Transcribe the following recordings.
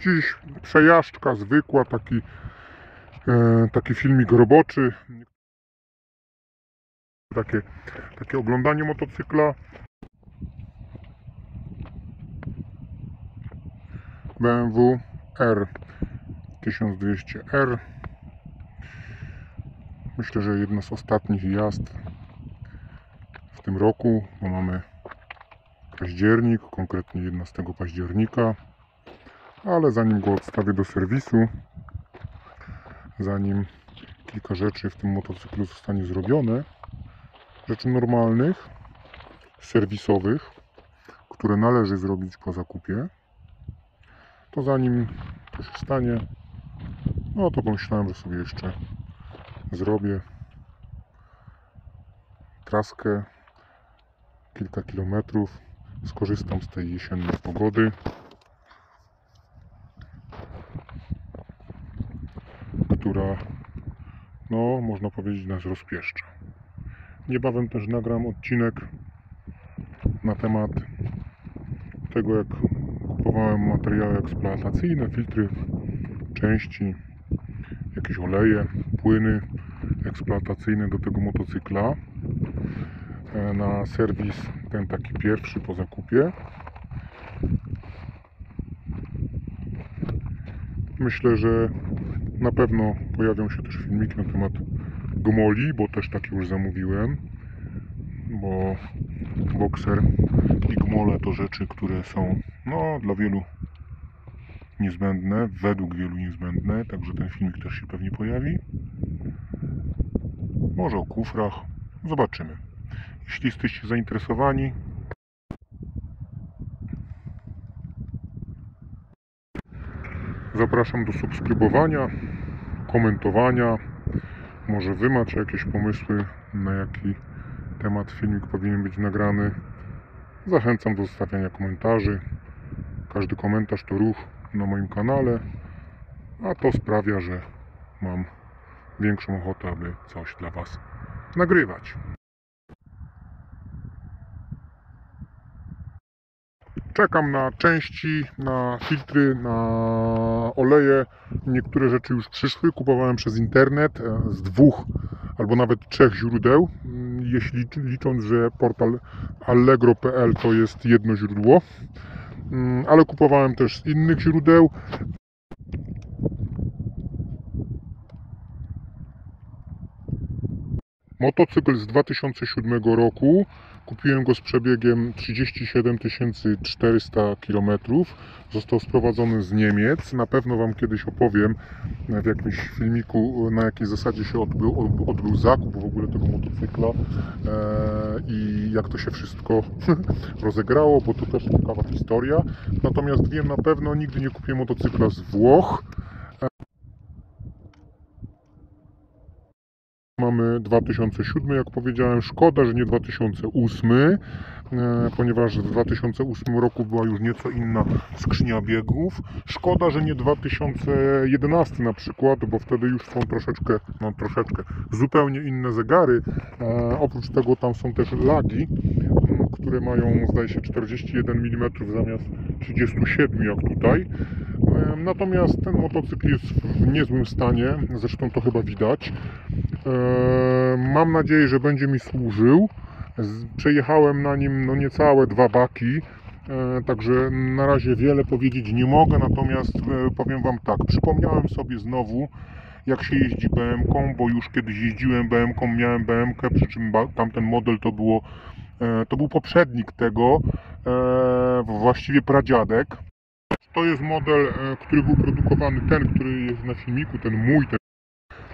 Dziś przejażdżka zwykła, taki filmik roboczy, takie oglądanie motocykla. BMW R 1200R. Myślę, że jedna z ostatnich jazd w tym roku, bo mamy październik, konkretnie 11 października. Ale zanim go odstawię do serwisu, zanim kilka rzeczy w tym motocyklu zostanie zrobione, rzeczy normalnych, serwisowych, które należy zrobić po zakupie, to zanim to się stanie, no to pomyślałem, że sobie jeszcze zrobię traskę kilka kilometrów, skorzystam z tej jesiennej pogody, która, no można powiedzieć, nas rozpieszcza. Niebawem też nagram odcinek na temat tego, jak kupowałem materiały eksploatacyjne, filtry, części, jakieś oleje, płyny eksploatacyjne do tego motocykla na serwis ten taki pierwszy po zakupie. Myślę, że na pewno pojawią się też filmiki na temat gmoli, bo też takie już zamówiłem, bo bokser i gmole to rzeczy, które są dla wielu niezbędne, według wielu niezbędne, także ten filmik też się pewnie pojawi. Może o kufrach, zobaczymy. Jeśli jesteście zainteresowani, zapraszam do subskrybowania, komentowania. Może Wy macie jakieś pomysły, na jaki temat filmik powinien być nagrany. Zachęcam do zostawiania komentarzy. Każdy komentarz to ruch na moim kanale, a to sprawia, że mam większą ochotę, aby coś dla Was nagrywać. Czekam na części, na filtry, na oleje. Niektóre rzeczy już przyszły. Kupowałem przez internet z 2 albo nawet 3 źródeł. Jeśli licząc, że portal allegro.pl to jest jedno źródło. Ale kupowałem też z innych źródeł. Motocykl z 2007 roku. Kupiłem go z przebiegiem 37 400 km. Został sprowadzony z Niemiec. Na pewno Wam kiedyś opowiem w jakimś filmiku, na jakiej zasadzie się odbył zakup w ogóle tego motocykla i jak to się wszystko rozegrało, bo to też ciekawa historia. Natomiast wiem na pewno, nigdy nie kupiłem motocykla z Włoch. Mamy 2007, jak powiedziałem, szkoda, że nie 2008, ponieważ w 2008 roku była już nieco inna skrzynia biegów. Szkoda, że nie 2011 na przykład, bo wtedy już są troszeczkę zupełnie inne zegary. Oprócz tego tam są też lagi, które mają, zdaje się, 41 mm zamiast 37 jak tutaj. Natomiast ten motocykl jest w niezłym stanie, zresztą to chyba widać. Mam nadzieję, że będzie mi służył. Przejechałem na nim niecałe 2 baki, także na razie wiele powiedzieć nie mogę, natomiast powiem Wam tak, przypomniałem sobie znowu, jak się jeździ BM-ką, bo już kiedyś jeździłem BM-ką, miałem BM-kę, przy czym tamten model to był poprzednik tego, właściwie pradziadek. To jest model, który był produkowany, ten, który jest na filmiku, ten mój,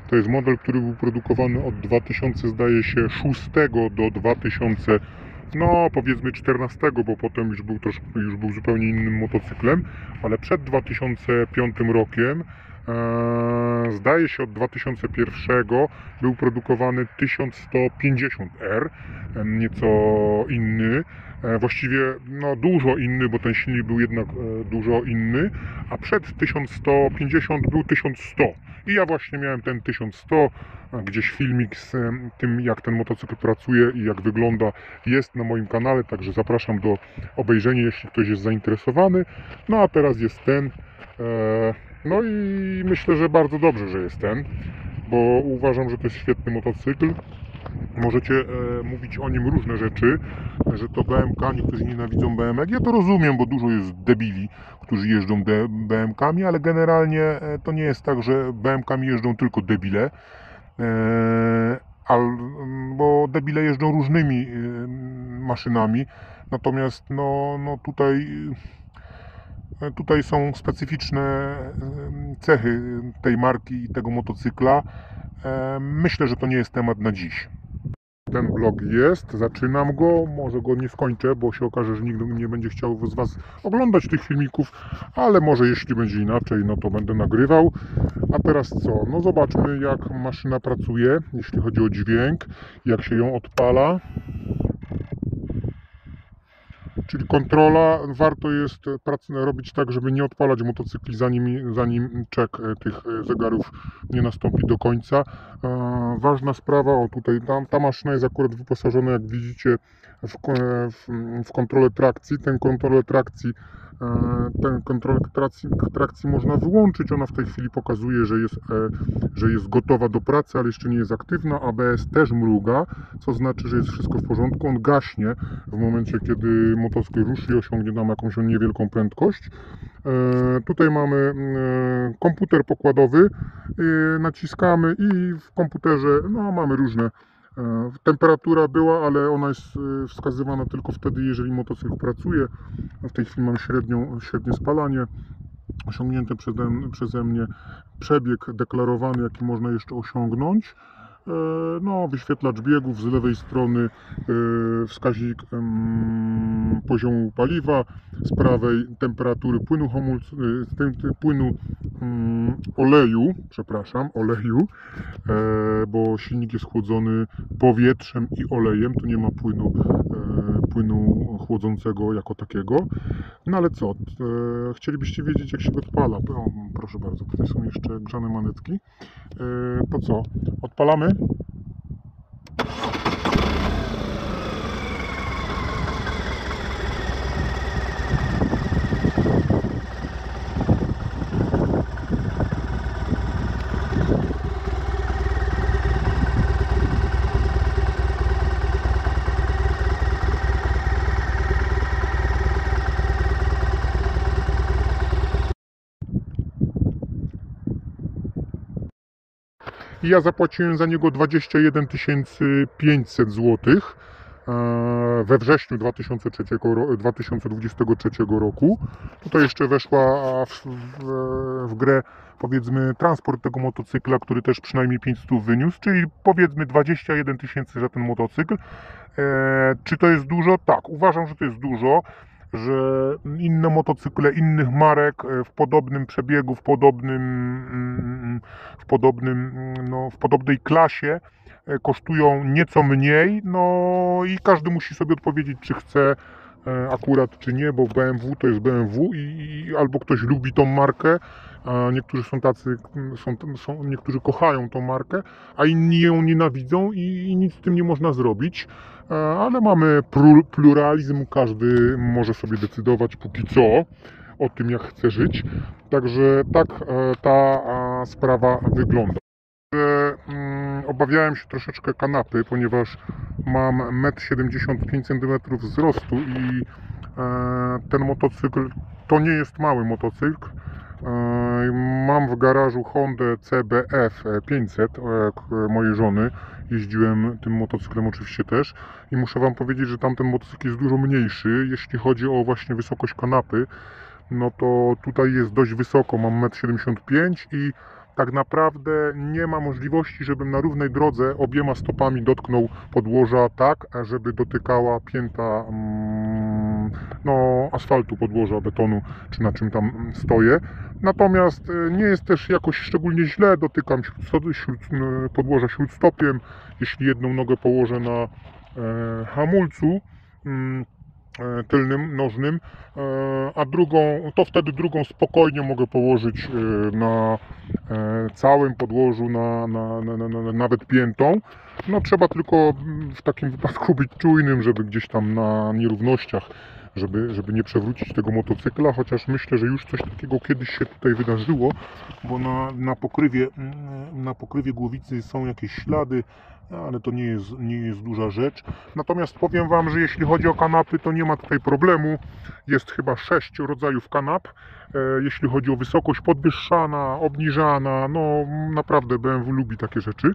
to jest model, który był produkowany od 2000, zdaje się, 6 do 2000, powiedzmy 14, bo potem już był zupełnie innym motocyklem, ale przed 2005 rokiem, zdaje się od 2001 był produkowany 1150R, nieco inny. Właściwie dużo inny, bo ten silnik był jednak dużo inny, a przed 1150 był 1100 i ja właśnie miałem ten 1100, gdzieś filmik z tym, jak ten motocykl pracuje i jak wygląda, jest na moim kanale, także zapraszam do obejrzenia, jeśli ktoś jest zainteresowany. No a teraz jest ten, No i myślę, że bardzo dobrze, że jest ten, bo uważam, że to jest świetny motocykl. Możecie mówić o nim różne rzeczy, że to BMK, niektórzy nienawidzą BMK. Ja to rozumiem, bo dużo jest debili, którzy jeżdżą BMK-ami, ale generalnie to nie jest tak, że BMK-ami jeżdżą tylko debile, bo debile jeżdżą różnymi maszynami, natomiast tutaj są specyficzne cechy tej marki i tego motocykla. Myślę, że to nie jest temat na dziś. Ten vlog jest, zaczynam go, może go nie skończę, bo się okaże, że nikt nie będzie chciał z Was oglądać tych filmików, ale może jeśli będzie inaczej, no to będę nagrywał. A teraz co? No zobaczmy, jak maszyna pracuje, jeśli chodzi o dźwięk, jak się ją odpala. Czyli kontrola, warto jest robić tak, żeby nie odpalać motocykli zanim czek tych zegarów nie nastąpi do końca. Ważna sprawa, o tutaj ta maszyna jest akurat wyposażona, jak widzicie, w kontrolę trakcji. Tę kontrolę trakcji można wyłączyć. Ona w tej chwili pokazuje, że jest gotowa do pracy, ale jeszcze nie jest aktywna. ABS też mruga, co znaczy, że jest wszystko w porządku. On gaśnie w momencie, kiedy motocykl ruszy i osiągnie nam jakąś niewielką prędkość. Tutaj mamy komputer pokładowy. Naciskamy i w komputerze mamy różne. Temperatura była, ale ona jest wskazywana tylko wtedy, jeżeli motocykl pracuje. W tej chwili mam średnie spalanie osiągnięte przeze mnie, przebieg deklarowany, jaki można jeszcze osiągnąć. Wyświetlacz biegów, z lewej strony wskaźnik poziomu paliwa, z prawej temperatury płynu oleju, bo silnik jest chłodzony powietrzem i olejem, tu nie ma płynu chłodzącego jako takiego. No ale co, chcielibyście wiedzieć, jak się odpala? Proszę bardzo, tutaj są jeszcze grzane manetki. To co, odpalamy? I ja zapłaciłem za niego 21 500 zł we wrześniu 2023 roku. Tutaj jeszcze weszła w grę, powiedzmy, transport tego motocykla, który też przynajmniej 500 wyniósł, czyli powiedzmy 21 000 za ten motocykl. Czy to jest dużo? Tak, uważam, że to jest dużo, że inne motocykle innych marek w podobnym przebiegu, w podobnej klasie kosztują nieco mniej, i każdy musi sobie odpowiedzieć, czy chce akurat, czy nie, bo BMW to jest BMW i albo ktoś lubi tą markę, a niektórzy są tacy, niektórzy kochają tą markę, a inni ją nienawidzą i nic z tym nie można zrobić. Ale mamy pluralizm, każdy może sobie decydować póki co o tym, jak chce żyć. Także tak ta sprawa wygląda. Obawiałem się troszeczkę kanapy, ponieważ mam 1,75 m wzrostu i ten motocykl to nie jest mały motocykl. Mam w garażu Hondę CBF 500 mojej żony. Jeździłem tym motocyklem oczywiście też i muszę Wam powiedzieć, że tamten motocykl jest dużo mniejszy. Jeśli chodzi o właśnie wysokość kanapy, no to tutaj jest dość wysoko, mam 1,75 m i tak naprawdę nie ma możliwości, żebym na równej drodze obiema stopami dotknął podłoża tak, żeby dotykała pięta asfaltu, podłoża, betonu, czy na czym tam stoję. Natomiast nie jest też jakoś szczególnie źle, dotykam podłoża śródstopiem, jeśli jedną nogę położę na hamulcu tylnym, nożnym, a wtedy drugą spokojnie mogę położyć na całym podłożu, nawet piętą. Trzeba tylko w takim wypadku być czujnym, żeby gdzieś tam na nierównościach żeby nie przewrócić tego motocykla, chociaż myślę, że już coś takiego kiedyś się tutaj wydarzyło, bo na pokrywie głowicy są jakieś ślady, ale to nie jest duża rzecz. Natomiast powiem Wam, że jeśli chodzi o kanapy, to nie ma tutaj problemu. Jest chyba 6 rodzajów kanap. Jeśli chodzi o wysokość podwyższana, obniżana, no naprawdę BMW lubi takie rzeczy.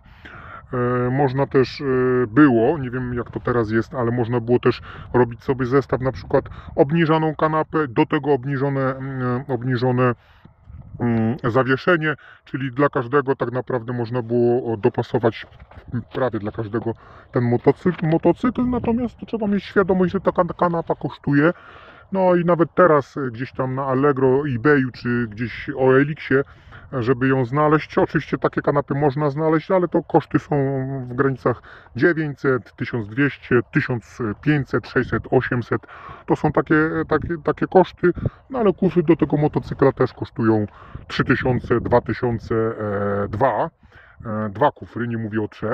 Można też było, nie wiem jak to teraz jest, ale można było też robić sobie zestaw, na przykład obniżaną kanapę, do tego obniżone zawieszenie, czyli dla każdego tak naprawdę można było dopasować prawie dla każdego ten motocykl, natomiast trzeba mieć świadomość, że taka kanapa kosztuje. No i nawet teraz gdzieś tam na Allegro, eBayu czy gdzieś OLX-ie, żeby ją znaleźć, oczywiście takie kanapy można znaleźć, ale to koszty są w granicach 900, 1200, 1500, 600, 800. To są takie koszty, no ale kufry do tego motocykla też kosztują 3000, 2000, dwa kufry, nie mówię o 3,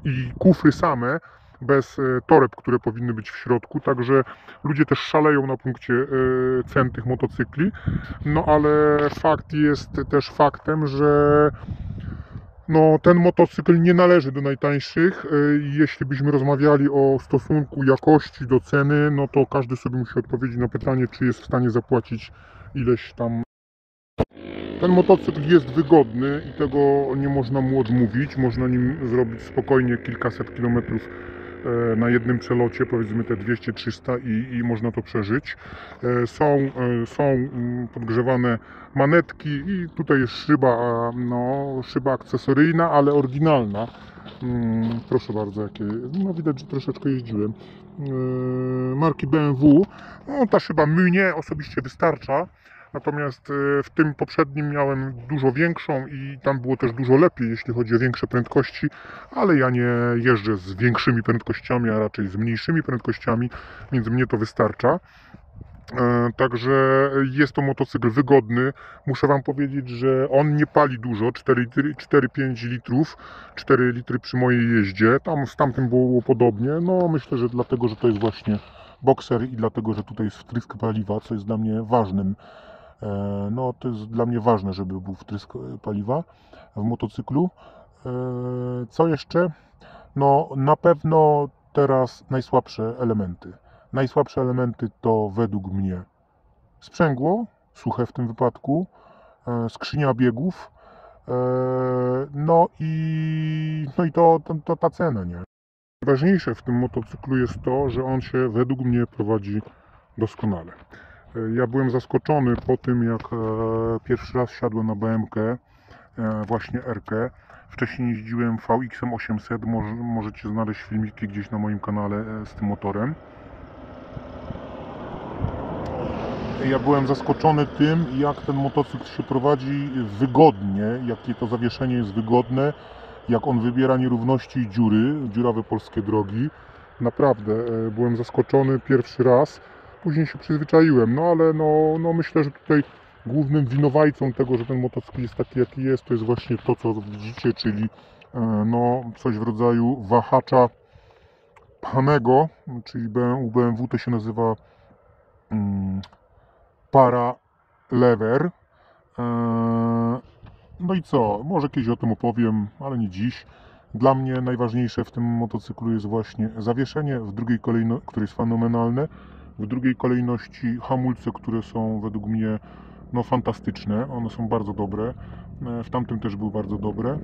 i kufry same bez toreb, które powinny być w środku, także ludzie też szaleją na punkcie cen tych motocykli, no ale fakt jest też faktem, że no, ten motocykl nie należy do najtańszych. Jeśli byśmy rozmawiali o stosunku jakości do ceny, no to każdy sobie musi odpowiedzieć na pytanie, czy jest w stanie zapłacić ileś tam. Ten motocykl jest wygodny i tego nie można mu odmówić. Można nim zrobić spokojnie kilkaset kilometrów na jednym przelocie, powiedzmy te 200-300 i można to przeżyć. Są podgrzewane manetki i tutaj jest szyba, szyba akcesoryjna, ale oryginalna. Proszę bardzo, jakie, no widać, że troszeczkę jeździłem. Marki BMW. No, ta szyba mnie osobiście wystarcza. Natomiast w tym poprzednim miałem dużo większą i tam było też dużo lepiej, jeśli chodzi o większe prędkości, ale ja nie jeżdżę z większymi prędkościami, a raczej z mniejszymi prędkościami, więc mnie to wystarcza. Także jest to motocykl wygodny. Muszę Wam powiedzieć, że on nie pali dużo, 4-5 litrów, 4 litry przy mojej jeździe. Tam z tamtym było podobnie. No myślę, że dlatego, że to jest właśnie Boxer i dlatego, że tutaj jest wtrysk paliwa, co jest dla mnie ważnym. No to jest dla mnie ważne, żeby był wtrysk paliwa w motocyklu. Co jeszcze? No na pewno teraz najsłabsze elementy. Najsłabsze elementy to według mnie sprzęgło, suche w tym wypadku, skrzynia biegów, no i to ta cena, nie? Najważniejsze w tym motocyklu jest to, że on się według mnie prowadzi doskonale. Ja byłem zaskoczony po tym, jak pierwszy raz siadłem na BMK, właśnie R-kę. Wcześniej jeździłem VX-em 800, możecie znaleźć filmiki gdzieś na moim kanale z tym motorem. Ja byłem zaskoczony tym, jak ten motocykl się prowadzi wygodnie, jakie to zawieszenie jest wygodne, jak on wybiera nierówności i dziurawe polskie drogi. Naprawdę byłem zaskoczony pierwszy raz, później się przyzwyczaiłem, no ale no myślę, że tutaj głównym winowajcą tego, że ten motocykl jest taki jaki jest, to jest właśnie to, co widzicie, czyli no coś w rodzaju wahacza pchanego, czyli u BMW to się nazywa para lever. No i co? Może kiedyś o tym opowiem, ale nie dziś. Dla mnie najważniejsze w tym motocyklu jest właśnie zawieszenie, które jest fenomenalne. W drugiej kolejności hamulce, które są według mnie no, fantastyczne. One są bardzo dobre. W tamtym też były bardzo dobre.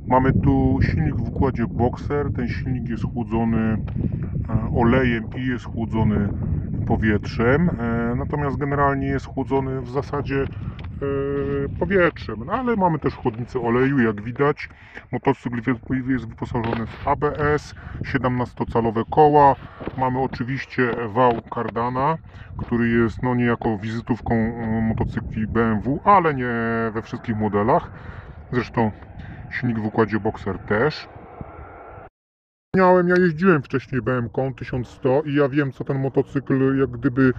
Mamy tu silnik w układzie Boxer. Ten silnik jest chłodzony olejem i jest chłodzony powietrzem. Natomiast generalnie jest chłodzony w zasadzie powietrzem. No, ale mamy też chłodnicę oleju, jak widać. Motocykl jest wyposażony w ABS, 17-calowe koła. Mamy oczywiście wał Cardana, który jest no niejako wizytówką motocykli BMW, ale nie we wszystkich modelach. Zresztą silnik w układzie Boxer też. Ja jeździłem wcześniej BMK 1100 i ja wiem, co ten motocykl jak gdyby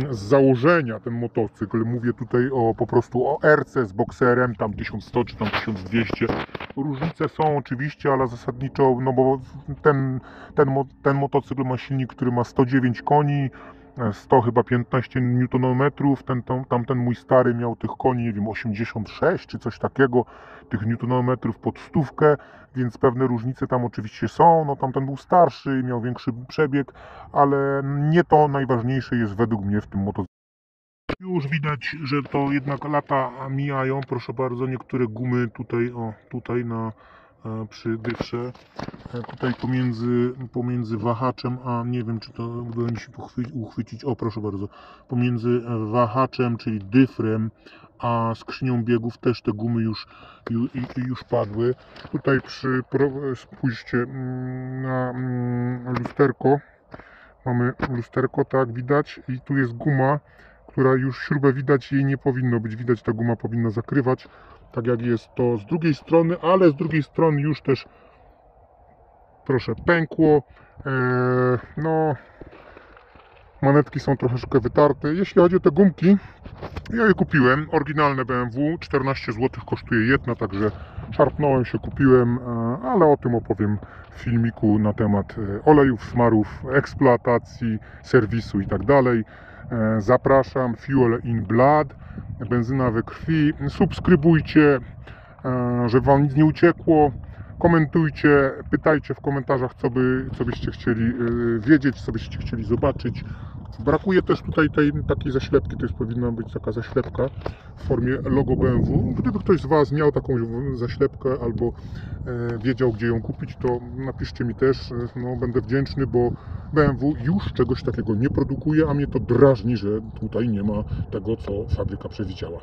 z założenia ten motocykl, mówię tutaj po prostu o RC z bokserem, tam 1100 czy tam 1200. Różnice są oczywiście, ale zasadniczo, no bo ten motocykl ma silnik, który ma 109 koni, 100 chyba 15 Nm, tamten mój stary miał tych koni, nie wiem, 86 czy coś takiego, tych Nm pod stówkę, więc pewne różnice tam oczywiście są. No tamten był starszy, miał większy przebieg, ale nie to najważniejsze jest według mnie w tym motocyklu. Już widać, że to jednak lata mijają, proszę bardzo, niektóre gumy tutaj przy dyfrze, tutaj pomiędzy wahaczem, a nie wiem, czy to uda mi się uchwycić, o proszę bardzo, pomiędzy wahaczem, czyli dyfrem, a skrzynią biegów też te gumy już padły. Tutaj spójrzcie na lusterko, mamy lusterko, tak widać, i tu jest guma, która już śrubę widać, jej nie powinno być widać, ta guma powinna zakrywać, tak jak jest to z drugiej strony, ale z drugiej strony już też, proszę, pękło. No, manetki są troszeczkę wytarte. Jeśli chodzi o te gumki, ja je kupiłem, oryginalne BMW, 14 zł kosztuje jedna, także szarpnąłem się, kupiłem, ale o tym opowiem w filmiku na temat olejów, smarów, eksploatacji, serwisu i tak dalej. Zapraszam, Fuel in Blood, benzyna we krwi. Subskrybujcie, żeby Wam nic nie uciekło. Komentujcie, pytajcie w komentarzach, co byście chcieli wiedzieć, co byście chcieli zobaczyć. Brakuje też tutaj takiej zaślepki, to jest powinna być taka zaślepka w formie logo BMW. Gdyby ktoś z Was miał taką zaślepkę albo wiedział, gdzie ją kupić, to napiszcie mi też, no, będę wdzięczny, bo BMW już czegoś takiego nie produkuje, a mnie to drażni, że tutaj nie ma tego, co fabryka przewidziała.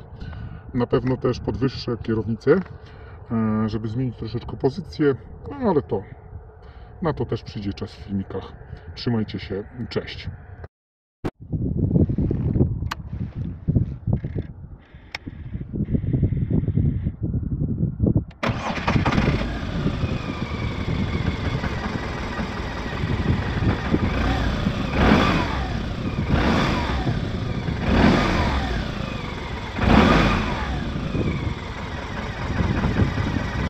Na pewno też podwyższę kierownicę, żeby zmienić troszeczkę pozycję, no ale na to też przyjdzie czas w filmikach. Trzymajcie się, cześć.